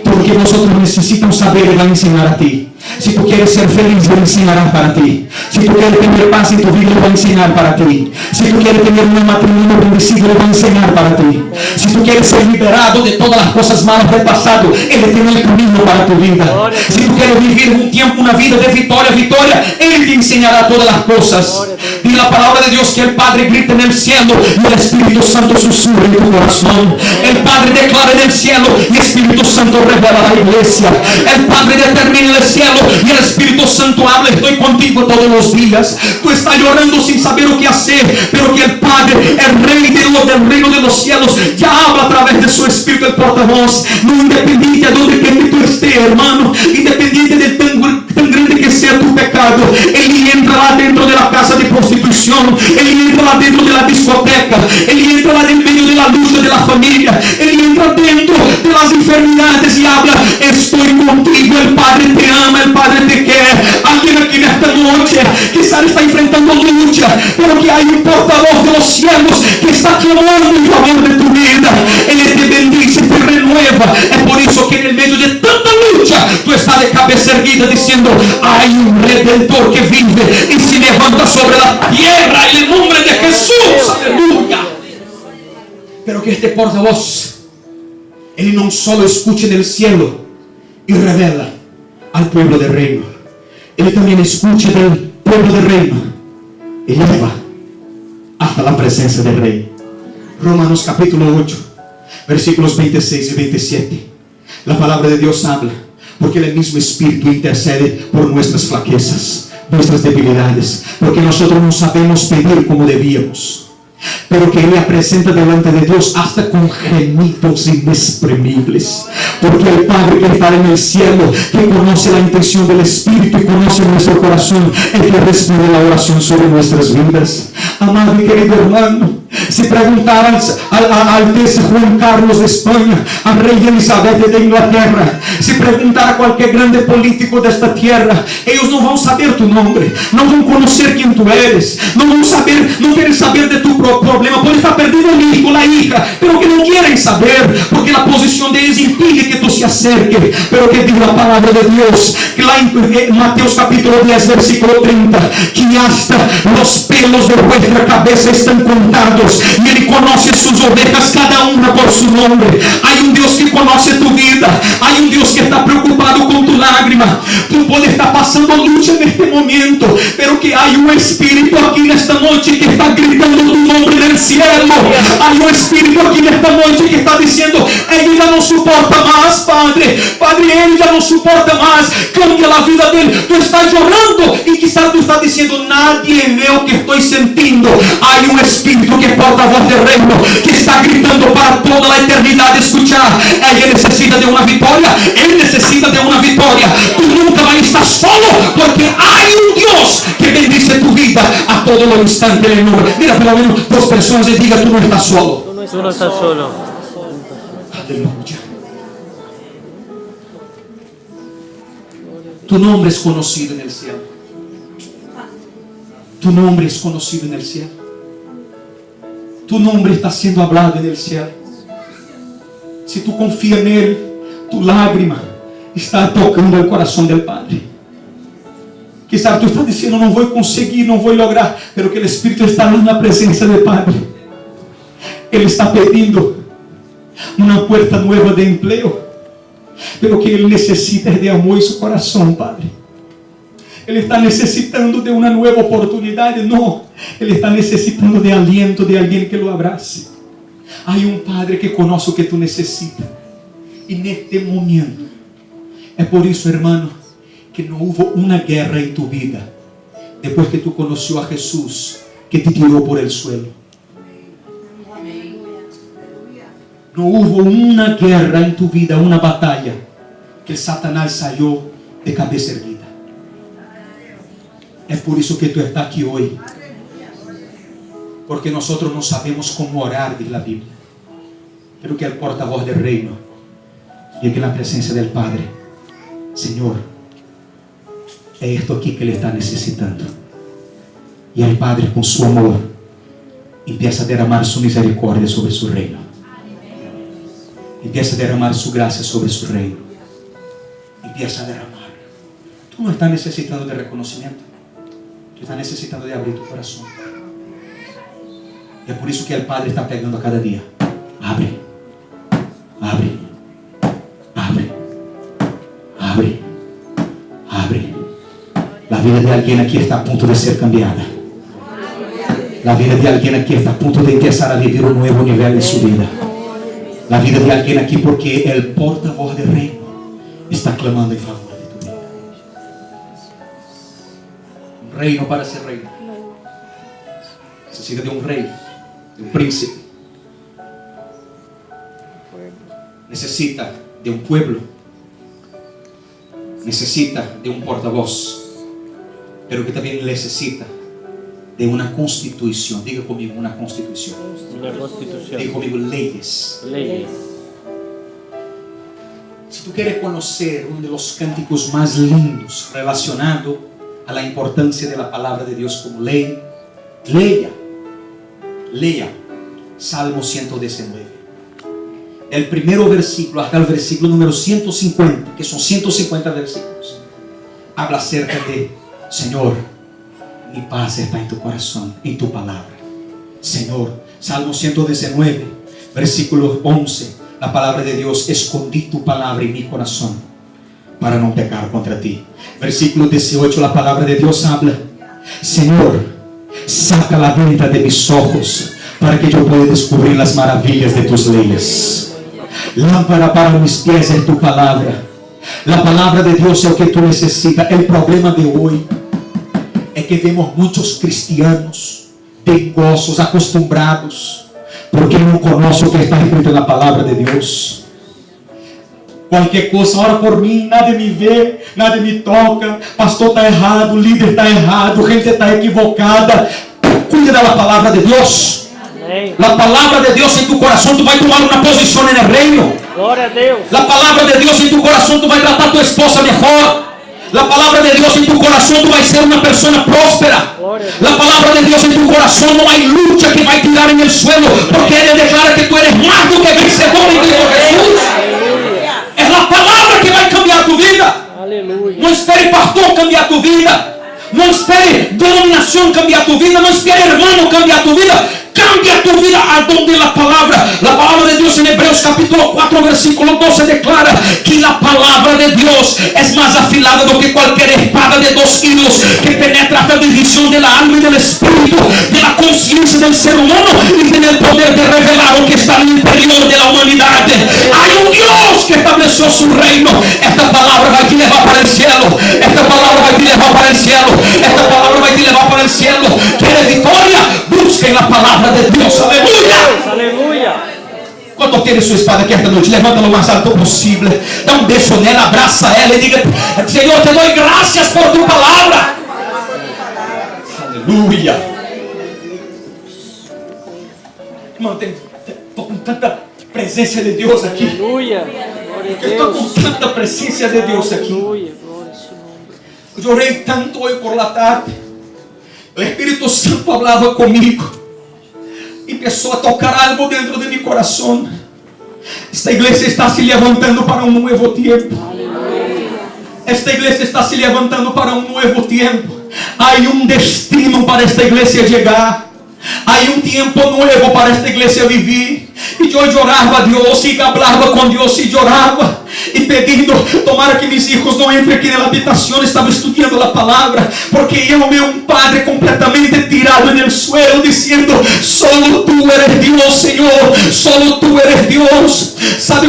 Todo lo que vosotros necesitan saber Él va a enseñar a ti. Si tú quieres ser feliz, Él enseñará para ti. Si tú quieres tener paz en tu vida, Él va a enseñar para ti. Si tú quieres tener un matrimonio bendecido, Él va a enseñar para ti. Si tú quieres ser liberado de todas las cosas malas del pasado, Él tiene el camino para tu vida. Si tú quieres vivir un tiempo, una vida de victoria, Él te enseñará todas las cosas. Y la palabra de Dios que el Padre grita en el cielo y el Espíritu Santo susurra en tu corazón. El Padre declara en el cielo y el Espíritu Santo revela a la iglesia. El Padre determina en el cielo cielo y el Espíritu Santo habla: estoy contigo todos los días. Tú estás llorando sin saber lo que hacer, pero que el Padre, el Rey del reino de los cielos, ya habla a través de su Espíritu, el portavoz. No independiente de donde que tú estés, hermano, independiente de tan grande que sea tu pecado, Él entra lá dentro de la casa de prostitución, Él entra lá dentro de la discoteca, Él entra lá en medio de la lucha de la familia, Él entra dentro de las enfermedades y habla: estoy contigo, el Padre te ama, el Padre te quiere. Alguien aquí en esta noche quizás está enfrentando lucha, pero que hay un portavoz de los cielos que está clamando en favor de tu vida. Él te bendice, te renueva. Es por eso que en el medio de tanta lucha tú estás de cabeza erguida diciendo: hay un Redentor que vive y se levanta sobre la tierra en el nombre de Jesús. Aleluya. Pero que este portavoz, Él no solo escucha en el cielo y revela al pueblo del reino, Él también escucha del pueblo del reino y lleva hasta la presencia del Rey. Romanos capítulo 8, versículos 26 y 27. La palabra de Dios habla: porque el mismo Espíritu intercede por nuestras flaquezas, nuestras debilidades, porque nosotros no sabemos pedir como debíamos, pero que Él presenta delante de Dios hasta con gemidos inexprimibles. Porque el Padre que está en el cielo, que conoce la intención del Espíritu y conoce nuestro corazón, es que responde la oración sobre nuestras vidas. Amado y querido hermano, si preguntaran al rey Juan Carlos de España, al rey Elizabeth de Inglaterra, si preguntara a cualquier grande político de esta tierra, ellos no van a saber tu nombre, no van a conocer quién tú eres, no van a saber, no quieren saber de tu problema. Puede estar perdido el hijo, la hija, pero que no quieren saber, porque la posición de ellos impide que tú se acerques. Pero que diga la palabra de Dios, que la en Mateos capítulo 10 versículo 30, que hasta los pelos de vuestra cabeza están contados, y Él conoce sus ovejas cada una por su nombre. Hay un Dios que conoce tu vida, hay un Dios que está preocupado con tu lágrima. Tú puedes estar pasando lucha en este momento, pero que hay un Espíritu aquí en esta noche que está gritando tu nombre en el cielo. Hay un Espíritu aquí en esta noche que está diciendo: Él ya no soporta más, Padre, Él ya no soporta más, cambia la vida de Él. Tú estás llorando y quizás tú estás diciendo: nadie ve lo que estoy sintiendo. Hay un Espíritu que es portavoz del reino, que está gritando para toda la eternidad de escuchar. Ella necesita de una victoria, Él necesita de una victoria. Tú nunca vas a estar solo, porque hay un Dios que bendice tu vida a todo lo instante en el nombre. Mira, por lo menos dos personas y diga: tú no estás solo. Tú no estás solo. Aleluya. Tu nombre es conocido en el cielo. Tu nombre es conocido en el cielo. Tu nombre está siendo hablado en el cielo. Si tú confías en Él, tu lágrima está tocando el corazón del Padre. Quizás tú estás diciendo: no voy a conseguir, no voy a lograr, pero que el Espíritu está en la presencia del Padre. Él está pidiendo una puerta nueva de empleo, pero que Él necesita de amor en su corazón, Padre. Él está necesitando de una nueva oportunidad. No, Él está necesitando de aliento, de alguien que lo abrace. Hay un Padre que conoce lo que tú necesitas. Y en este momento, es por eso, hermano, que no hubo una guerra en tu vida después que tú conoció a Jesús, que te tiró por el suelo. No hubo una guerra en tu vida, una batalla, que Satanás salió de cabeza erguida. Es por eso que tú estás aquí hoy. Porque nosotros no sabemos cómo orar, dice la Biblia. Pero que el portavoz del reino llegue en la presencia del Padre: Señor, es esto aquí que Él está necesitando. Y el Padre, con su amor, empieza a derramar su misericordia sobre su reino. Empieza a derramar su gracia sobre su reino. Empieza a derramar. Tú no estás necesitando de reconocimiento. Tú estás necesitando de abrir tu corazón. Y es por eso que el Padre está pegando a cada día. Abre, abre, abre, abre, abre. La vida de alguien aquí está a punto de ser cambiada. La vida de alguien aquí está a punto de empezar a vivir un nuevo nivel en su vida. La vida de alguien aquí, porque el portavoz del reino está clamando en favor de tu vida. reino para ser reino. Necesita de un rey, de un príncipe. Necesita de un pueblo. Necesita de un portavoz. Pero que también necesita de una constitución. Diga conmigo, una constitución. Una constitución. Diga conmigo, leyes. Leyes. Si tú quieres conocer uno de los cánticos más lindos relacionado a la importancia de la palabra de Dios como ley, lea Salmo 119. El primero versículo hasta el versículo número 150, que son 150 versículos, habla acerca de: Señor, mi paz está en tu corazón, en tu palabra. Señor, Salmo 119, versículo 11. La palabra de Dios: escondí tu palabra en mi corazón para no pecar contra ti. Versículo 18, la palabra de Dios habla: Señor, saca la venda de mis ojos para que yo pueda descubrir las maravillas de tus leyes. Lámpara para mis pies es tu palabra. La palabra de Dios es lo que tú necesitas. El problema de hoy es que vemos muchos cristianos dengosos, acostumbrados, porque no conocen lo que está escrito en la palabra de Dios. Cualquier cosa, ora por mí, nadie me ve, nadie me toca, pastor está errado, líder está errado, gente está equivocada. Cuida de la palabra de Dios. La palabra de Dios en tu corazón, tú vas a tomar una posición en el reino. Glória a Deus. La palabra de Dios en tu corazón, tú vas a tratar a tu esposa mejor. La palabra de Dios en tu corazón, tú vas a ser una persona próspera. La palabra de Dios en tu corazón, no hay lucha que va a tirar en el suelo, porque Él declara que tú eres más do que vencedor en Cristo Jesús. Es la palabra que va a cambiar tu vida. Aleluia. No espere pastor cambiar tu vida. No espere denominación cambiar tu vida. No espere hermano cambiar tu vida. Cambia tu vida a donde la palabra de Dios en Hebreos capítulo 4 versículo 12 declara que la palabra de Dios es más afilada do que cualquier espada de dos hilos, que penetra hasta la división de la alma y del espíritu, de la conciencia del ser humano, y tiene el poder de revelar lo que está en el interior de la humanidad. Hay un Dios que estableció su reino. Esta palabra va a te levar para el cielo. Esta palabra va a te levar para el cielo. Esta palabra va a te levar para el cielo. ¿Quieres victoria? Busquen la palabra de Dios. Aleluya. Aleluia. ¿Cuántos tienen su espada aquí esta noche? Levántalo lo más alto posible. Da un beso en ella, abraza a ella y diga: Señor, te doy gracias por tu palabra. Aleluya. Irmão, estou com tanta presença de Deus aqui. Aleluia. Glória a Estou Deus. com tanta presença de Deus aqui. Aleluia. Glória a seu nome. Eu orei tanto hoje por la tarde. O Espírito Santo falava comigo e começou a tocar algo dentro de meu coração. Esta igreja está se levantando para um novo tempo. Esta igreja está se levantando para um novo tempo. Há um destino para esta igreja chegar. Há um tempo novo para esta igreja viver. E eu orava a Deus e falava com Deus e orava e pedindo: tomara que meus filhos não entrem aqui na habitação. Estava estudando a palavra, porque eu vi um padre completamente tirado no suelo, dizendo: solo tu eres Deus, Senhor, solo tu eres Deus. Sabe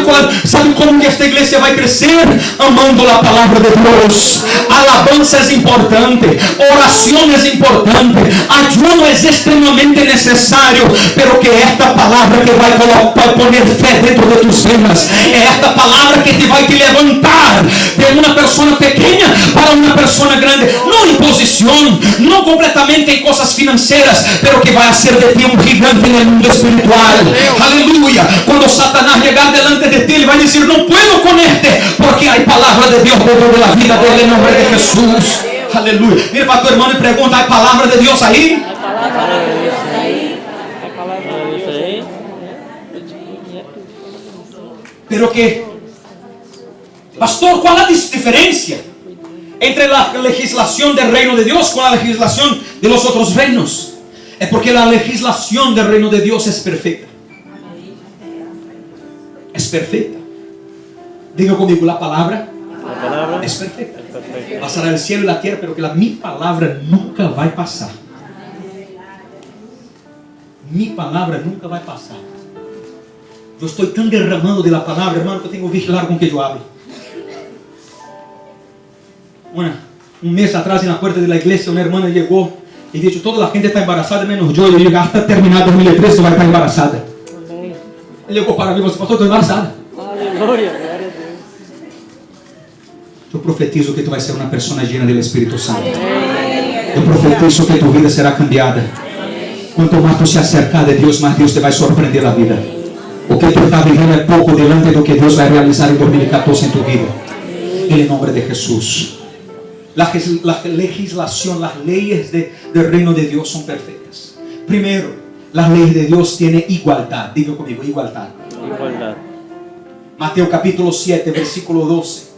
como que esta igreja vai crescer? Amando a palavra de Deus. Alabança é importante, oração é importante, ayuno é extremamente necessário, pero que esta palavra que vai poner fé dentro de tus venas, é esta palavra que te vai te levantar de uma pessoa pequena para uma pessoa grande, não em posição, não completamente em coisas financeiras, pero que vai ser de ti um gigante no mundo espiritual. Aleluia. Quando Satanás chegar delante de ti, ele vai dizer: não puedo com este, porque há palavra de Deus dentro da vida dele, em nome de Jesus. Aleluia. Mira para tu irmão e pergunta: há palavra de Deus aí? Pero que, pastor, ¿cuál es la diferencia entre la legislación del reino de Dios con la legislación de los otros reinos? Es porque la legislación del reino de Dios es perfecta. Es perfecta. Diga conmigo, la palabra es perfecta. Pasará el cielo y la tierra, pero que mi palabra nunca va a pasar. Mi palabra nunca va a pasar. Eu estou tão derramando de la palavra, hermano, que eu tenho que vigilar com que eu hablo. un mes atrás en la puerta de la iglesia una hermana llegó y dijo, toda la gente está embarazada menos yo. Y yo digo, hasta terminar 2013 tú vas a estar embarazada. Amém. Él llegó para mí, pastor, estoy embarazada. Aleluia. Glória a Deus. Yo profetizo que tú vas a ser una persona llena del Espíritu Santo. Yo profetizo que tu vida será cambiada. Cuanto más tú se acercas de Dios, más Dios te va a sorprender la vida. O que tú estás viviendo es poco delante de lo que Dios va a realizar en 2014 en tu vida. En el nombre de Jesús. La legislación, las leyes del reino de Dios son perfectas. Primero, las leyes de Dios tienen igualdad. Diga conmigo, igualdad. Igualdade. Mateo capítulo 7, versículo 12.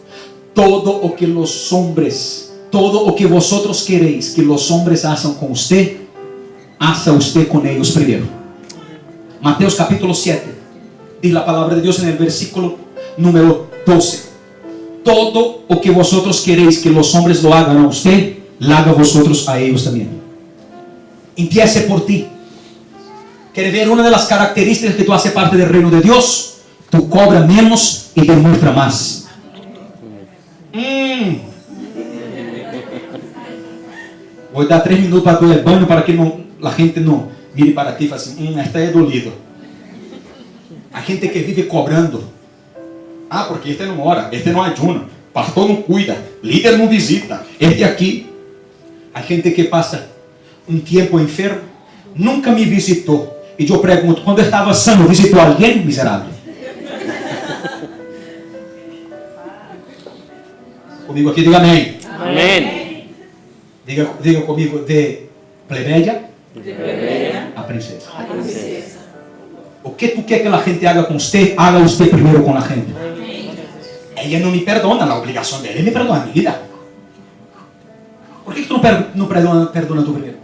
Todo o que los hombres, todo o que vosotros queréis que los hombres hagan con usted, haga usted con ellos primero. Mateo capítulo 7, dice la palabra de Dios en el versículo número 12. Todo o que vosotros queréis que los hombres lo hagan a usted, lo haga vosotros a ellos también. Empiece por ti. ¿Quieres ver una de las características que tú haces parte del reino de Dios? Tú cobras menos y demuestra más. Voy a dar 3 minutos para todo el baño para que la gente no mire para ti y fale assim, esta é dolido. Hay gente que vive cobrando. Ah, porque este não ora, este não ayuna, pastor não cuida, líder não visita, este aqui. Hay gente que pasa un tiempo enfermo, nunca me visitou. Y yo pregunto, cuando estaba sano, ¿visitó a alguien? Miserable. Comigo aqui, diga amém. Amém. Diga comigo, de plebeia a princesa. O que tú quieres que la gente haga con usted, haga usted primero con la gente. Ella no me perdona, la obligación de él me perdona mi vida. ¿Por qué tú no perdona tú primero?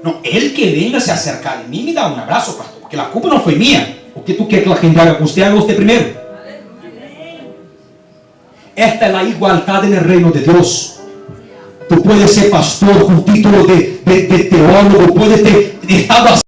No, él que venga se acerca a mí me da un abrazo, pastor, porque la culpa no fue mía. O que tú quieres que la gente haga con usted, haga usted primero. Esta es la igualdad en el reino de Dios. Tú puedes ser pastor con título de teólogo, puedes ter estado